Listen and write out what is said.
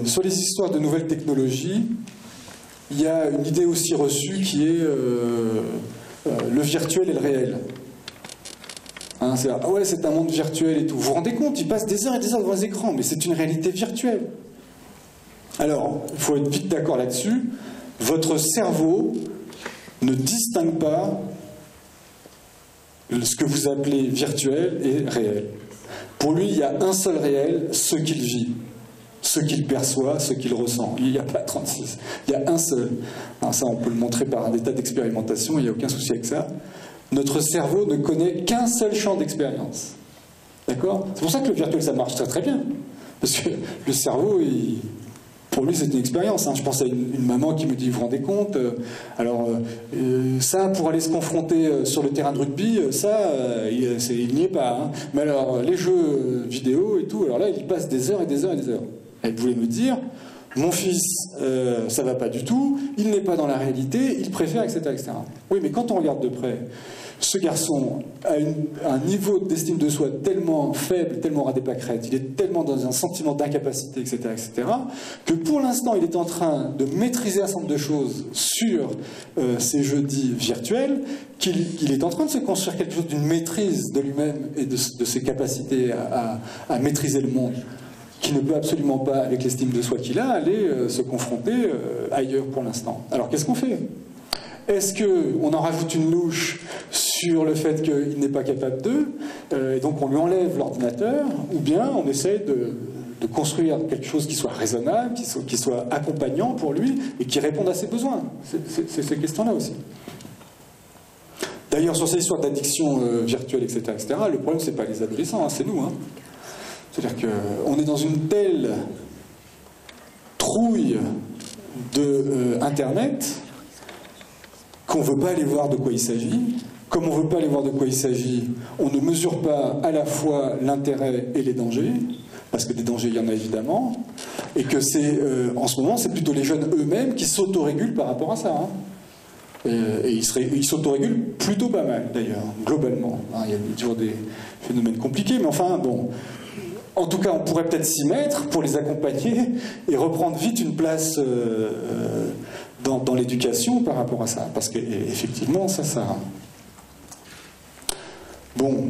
Sur les histoires de nouvelles technologies, il y a une idée aussi reçue qui est le virtuel et le réel. Hein, c'est ah ouais, c'est un monde virtuel et tout. Vous vous rendez compte, ils passent des heures et des heures devant les écrans, mais c'est une réalité virtuelle. Alors, il faut être vite d'accord là-dessus. Votre cerveau ne distingue pas ce que vous appelez virtuel et réel. Pour lui, il y a un seul réel, ce qu'il vit, ce qu'il perçoit, ce qu'il ressent. Il n'y a pas 36. Il y a un seul. Alors ça, on peut le montrer par des tas d'expérimentations, il n'y a aucun souci avec ça. Notre cerveau ne connaît qu'un seul champ d'expérience. D'accord? C'est pour ça que le virtuel, ça marche très très bien. Parce que le cerveau, pour lui, c'est une expérience. Hein. Je pense à une maman qui me dit, vous vous rendez compte, ça, pour aller se confronter sur le terrain de rugby, ça, il n'y est pas. Hein. Mais alors, les jeux vidéo et tout, alors là, il y passe des heures et des heures et des heures. Elle voulait me dire, mon fils, ça va pas du tout, il n'est pas dans la réalité, il préfère, etc., etc. Oui, mais quand on regarde de près, ce garçon a un niveau d'estime de soi tellement faible, tellement ras des pâquerettes, il est tellement dans un sentiment d'incapacité, etc., etc., que pour l'instant, il est en train de maîtriser un certain nombre de choses sur ces jeux dits virtuels, qu'il est en train de se construire quelque chose d'une maîtrise de lui-même et de ses capacités à maîtriser le monde, qui ne peut absolument pas, avec l'estime de soi qu'il a, aller se confronter ailleurs pour l'instant. Alors qu'est-ce qu'on fait ? Est-ce qu'on en rajoute une louche sur le fait qu'il n'est pas capable d'eux, et donc on lui enlève l'ordinateur, ou bien on essaie de construire quelque chose qui soit raisonnable, qui soit accompagnant pour lui, et qui réponde à ses besoins. C'est ces questions-là aussi. D'ailleurs, sur ces histoires d'addiction virtuelle, etc., le problème, c'est pas les adolescents, hein, c'est nous. Hein. C'est-à-dire qu'on est dans une telle trouille de Internet qu'on ne veut pas aller voir de quoi il s'agit. Comme on ne veut pas aller voir de quoi il s'agit, on ne mesure pas à la fois l'intérêt et les dangers, parce que des dangers, il y en a évidemment, et que en ce moment, c'est plutôt les jeunes eux-mêmes qui s'autorégulent par rapport à ça. Hein. Et ils s'autorégulent plutôt pas mal, d'ailleurs, globalement. Hein, il y a toujours des phénomènes compliqués, mais enfin, bon... En tout cas, on pourrait peut-être s'y mettre pour les accompagner et reprendre vite une place dans l'éducation par rapport à ça. Parce qu'effectivement, ça... Bon,